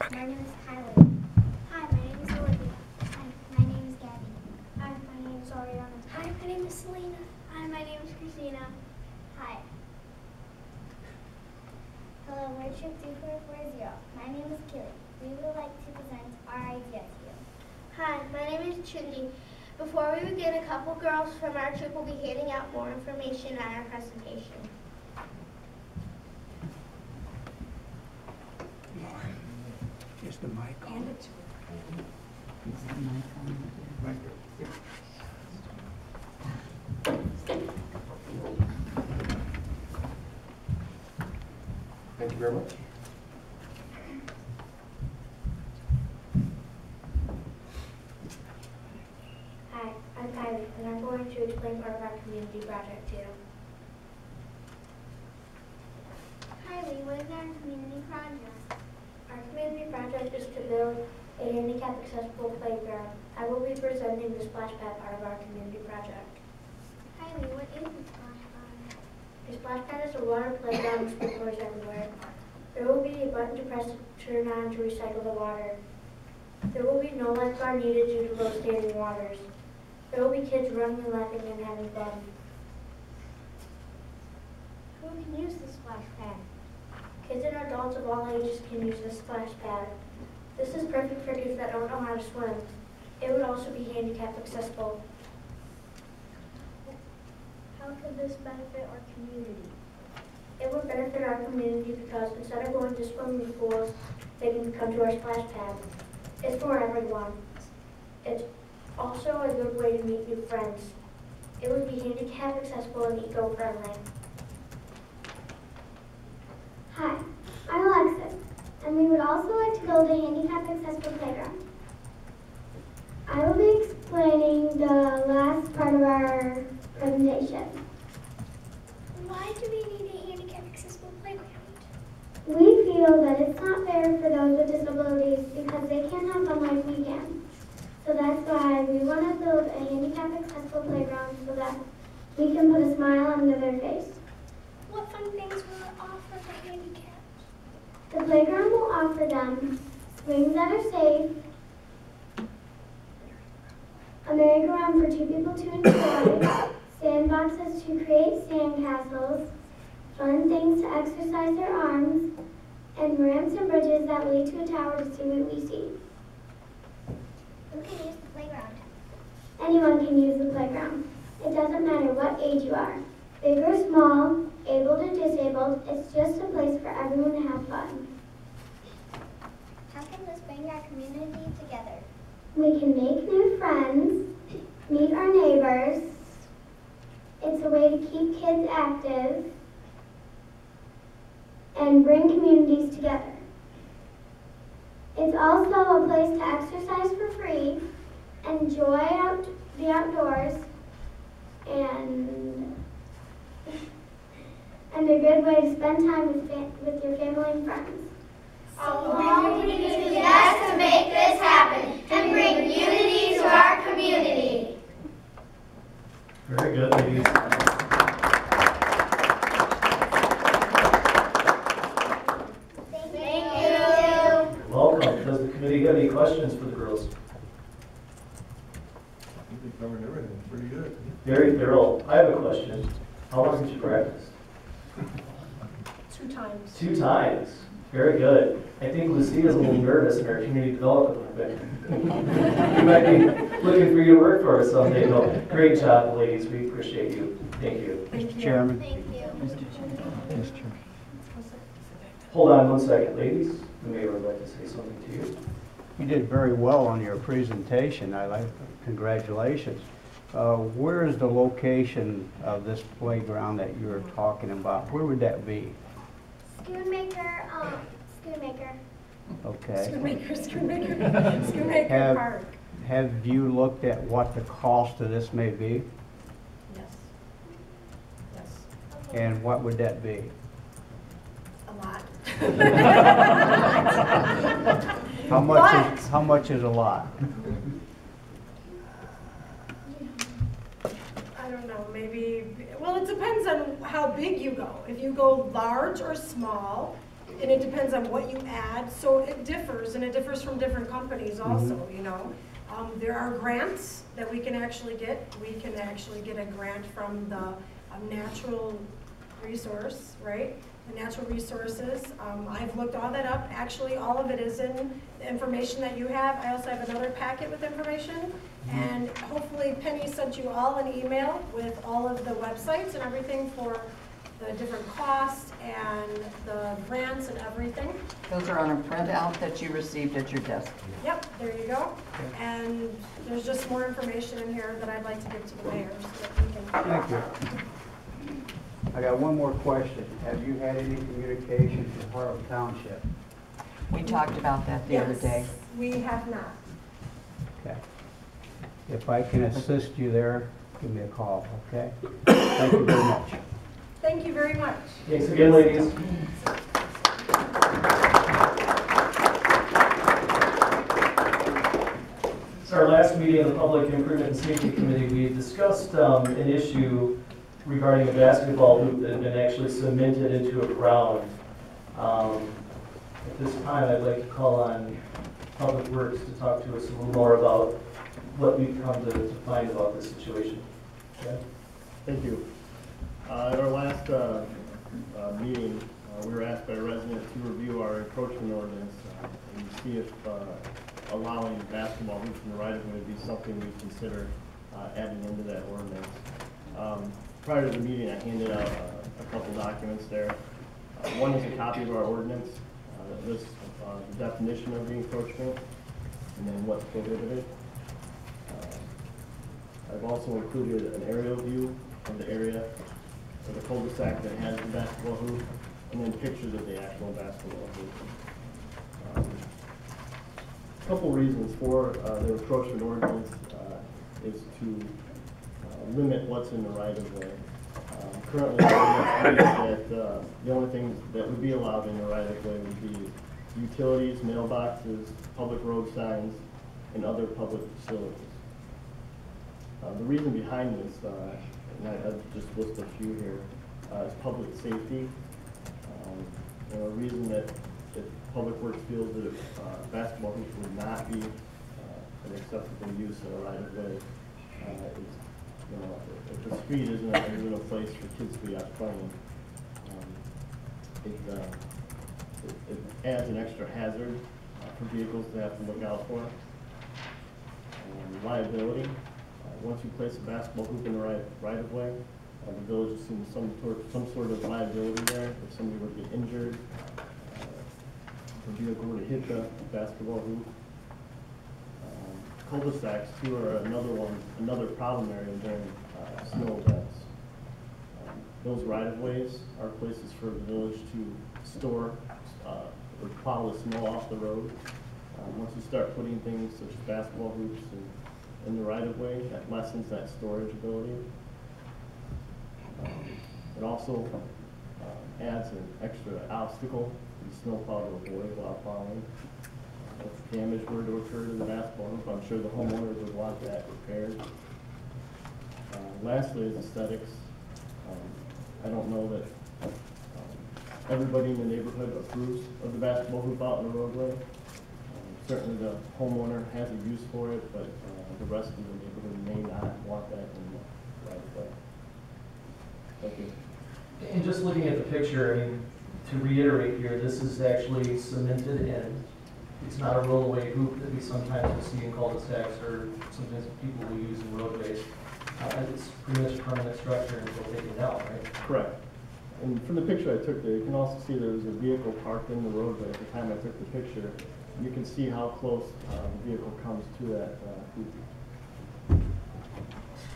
My name is Kylie. Hi, my name is Olivia. Hi, my name is Gabby. Hi, my name is Ariana. Hi, my name is Selena. Hi, my name is Christina. Hi. Hello, we're Troop 3440. My name is Kelly. We would like to present our idea to you. Hi, my name is Chundi. Before we begin, a couple girls from our troop will be handing out more information at our presentation. Is the mic on? Hand it to her. Is the mic on? Right. Thank you very much. Hi, I'm Kylie, and I'm going to explain part of our community project to you. Kylie, what is our community project? Our community project is to build a handicap-accessible playground. I will be presenting the splash pad part of our community project. Kylie, what is the splash pad? A splash pad is a water playground with sprinklers everywhere. There will be a button to press to turn on to recycle the water. There will be no lifeguard needed due to low standing waters. There will be kids running and laughing and having fun. Who can use the splash pad? Kids and adults of all ages can use this splash pad. This is perfect for kids that don't know how to swim. It would also be handicap accessible. How could this benefit our community? It would benefit our community because instead of going to swimming pools, they can come to our splash pad. It's for everyone. It's also a good way to meet new friends. It would be handicap accessible and eco-friendly. Hi, I'm Alexis, and we would also like to build a handicap-accessible playground. I will be explaining the last part of our presentation. Why do we need a handicap-accessible playground? We feel that it's not fair for those with disabilities because they can't have fun like we can. So that's why we want to build a handicap-accessible playground so that we can put a smile on their face. What fun things will it offer for handicapped? The playground will offer them swings that are safe, a merry-go-round for two people to enjoy, sandboxes to create sandcastles, fun things to exercise their arms, and ramps and bridges that lead to a tower to see what we see. Who can use the playground? Anyone can use the playground. It doesn't matter what age you are. Big or small, able to disabled, it's just a place for everyone to have fun. How can this bring our community together? We can make new friends, meet our neighbors. It's a way to keep kids active and bring communities together. It's also a place to exercise for free, enjoy the outdoors, and a good way to spend time with your family and friends. So long we do the best to make this happen and bring unity to our community. Very good, ladies. Thank you. Welcome. Does the committee have any questions for the girls? I think we covered everything pretty good. Very thorough. I have a question. How long did you practice? 2 times. 2 times. Very good. I think Lucia's a little nervous in her community development bit. We might be looking for you to work for us someday. No, great job, ladies. We appreciate you. Thank you. Mr. Chairman. Thank you. Mr. Chairman. Hold on 1 second, ladies. The mayor would like to say something to you. You did very well on your presentation. Congratulations. Where is the location of this playground that you're talking about? Where would that be? Schoonmaker Okay. Schoonmaker Park. Have you looked at what the cost of this may be? Yes. Yes. And what would that be? A lot. How much is a lot? I don't know, maybe, well, it depends on how big you go. If you go large or small, And it depends on what you add, so it differs, and it differs from different companies also, you know. There are grants that we can actually get. We can actually get a grant from the natural resource, right? The natural resources. I've looked all that up. Actually, all of it is in the information that you have. I also have another packet with information. And hopefully Penny sent you all an email with all of the websites and everything for the different costs and the grants and everything. Those are on a printout that you received at your desk. Yep, there you go. And there's just more information in here that I'd like to give to the mayor so that we can. Thank you. I got one more question. Have you had any communication with Harlem Township? We talked about that the other day. Yes, we have not. Okay. If I can assist you there, give me a call, okay? Thank you very much. Thank you very much. Thanks again, ladies. It's our last meeting of the Public Improvement and Safety Committee. We discussed an issue regarding a basketball hoop that had been actually cemented into a ground. At this time, I'd like to call on Public Works to talk to us a little more about what we've come to find about this situation. Okay? Thank you. At our last meeting, we were asked by a resident to review our encroachment ordinance and see if allowing basketball hoops in the right-of-way would be something we consider adding into that ordinance. Prior to the meeting, I handed out a couple documents there. One is a copy of our ordinance that lists the definition of the encroachment and then what's prohibited. I've also included an aerial view of the area of the cul-de-sac that has the basketball hoop, and then pictures of the actual basketball hoop. A couple reasons for the encroachment ordinance is to limit what's in the right-of-way. Currently, the ordinance states that the only things that would be allowed in the right-of-way would be utilities, mailboxes, public road signs, and other public facilities. The reason behind this, and I've just listed a few here, is public safety. A reason that if Public Works feels that basketball hoops would not be an acceptable use in a right-of-way is, if the street isn't a place for kids to be out playing, it adds an extra hazard for vehicles to have to look out for. Liability. Once you place a basketball hoop in the right-of-way, the village assumes some sort of liability there. If somebody were to get injured, if a vehicle were to hit the basketball hoop. Cul-de-sacs too are another problem area during snow events. Those right-of-ways are places for the village to store or plow the snow off the road. Once you start putting things such as basketball hoops in the right-of-way, that lessens that storage ability. It also adds an extra obstacle for the snowplow to avoid while plowing. If damage were to occur to the basketball hoop, I'm sure the homeowners would want that repaired. Lastly is aesthetics. I don't know that everybody in the neighborhood approves of the basketball hoop out in the roadway. Certainly the homeowner has a use for it, but the rest of the neighborhood may not want that in the right way. Thank you. And just looking at the picture, I mean, to reiterate here, this is actually cemented in. It's not a rollaway hoop that we sometimes will see in cul-de-sacs or sometimes people will use in roadways. It's pretty much a permanent structure until taken down, right? Correct. And from the picture I took there, you can also see there was a vehicle parked in the roadway at the time I took the picture. You can see how close the vehicle comes to that hoop.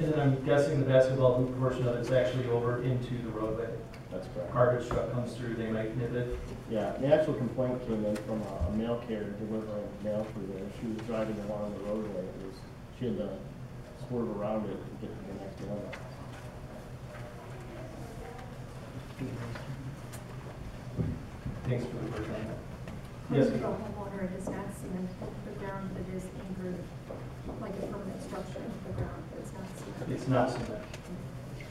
And then I'm guessing the basketball hoop portion of it's actually over into the roadway. That's correct. Garbage truck comes through, they might nip it. Yeah, the actual complaint came in from a mail carrier delivering mail through there. She was driving along the roadway. She had to swerve around it to get to the next one. Thanks for the first time. Yes. Yes. The homeowner, it is not cement the ground, but it is anchored like a permanent structure into the ground, but it's not cement. It's not cement.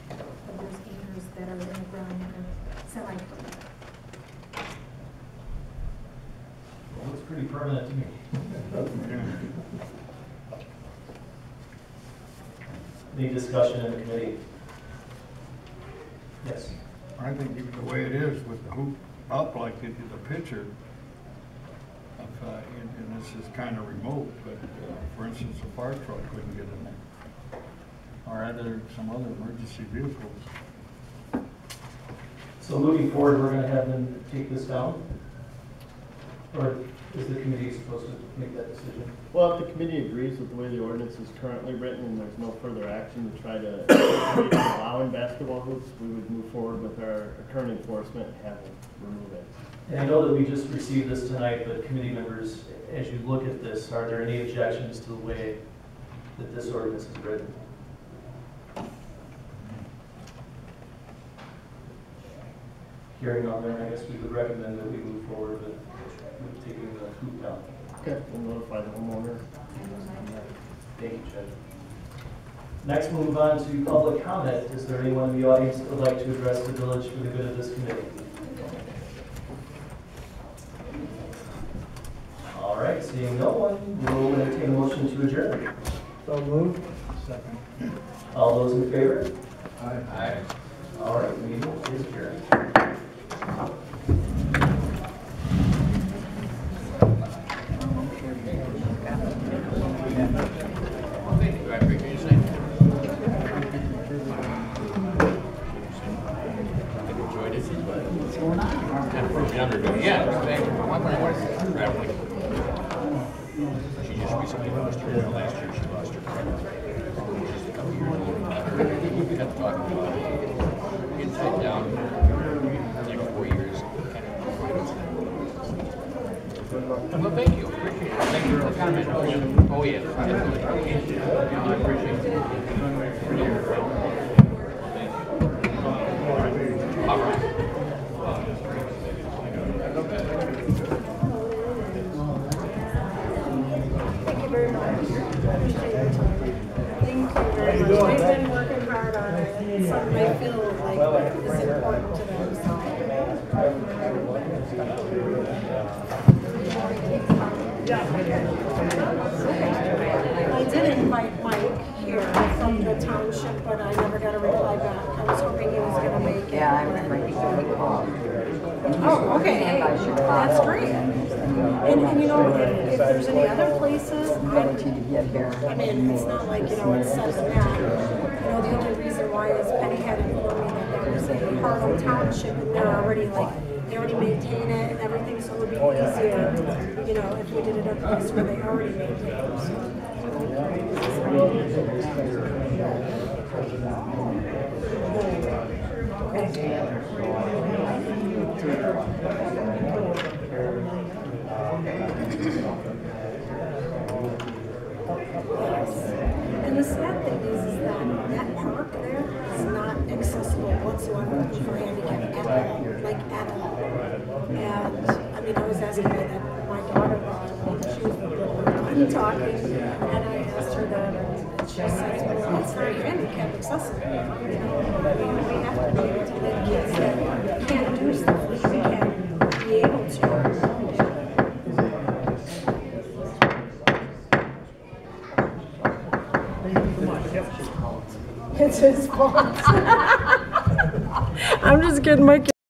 But there's anchors that are in the ground that are semi-permanent. pretty permanent to me. Any discussion in the committee? Yes. I think even the way it is with the hoop up like it is a picture, and this is kind of remote, but for instance, a fire truck couldn't get in there. Or some other emergency vehicles. So moving forward, we're gonna have them take this down? Or is the committee supposed to make that decision? Well, if the committee agrees with the way the ordinance is currently written and there's no further action to try to allowing basketball hoops, we would move forward with our current enforcement and have them remove it. And I know that we just received this tonight, but committee members, as you look at this, are there any objections to the way that this ordinance is written? Hearing on there, I guess we would recommend that we move forward with taking the hoop down. Okay, we'll notify the homeowner. Thank you, Judge. Next, we'll move on to public comment. Is there anyone in the audience that would like to address the village for the good of this committee? All right, seeing no one, we'll entertain a motion to adjourn. So moved. Second. All those in favor? Aye. All right, meeting is adjourned. She just recently lost her girl last year. She lost her brother. Just a couple years older. We got to talk about it. Getting tied down next 4 years. Well, thank you. Appreciate it. Thank you for the comment. Oh, yeah. Definitely. I appreciate it. All right. We've been working hard on it, and it's something I feel like is important to them, so. I did invite Mike here from the township, but I never got a reply back. I was hoping he was gonna make it. Yeah, I remember you called. Oh, okay, hey, that's great. And you know, if there's any other places, I mean, it's not like, you know, it's set in that. You know, the only reason why is Penny had informed me that there was a Harlem Township and they're already like, they already maintain it and everything, so it would be easier, you know, if we did it at a place where they already maintain it. And the sad thing is that that park there is not accessible whatsoever for handicap at all, like at all. And I mean, I was asking my daughter about it, she was talking, and I asked her that, and she said, well, it's not handicap accessible. You know, I mean, we have to be able to let kids that can't do stuff like we can be able to. It's his fault. I'm just kidding, my kid.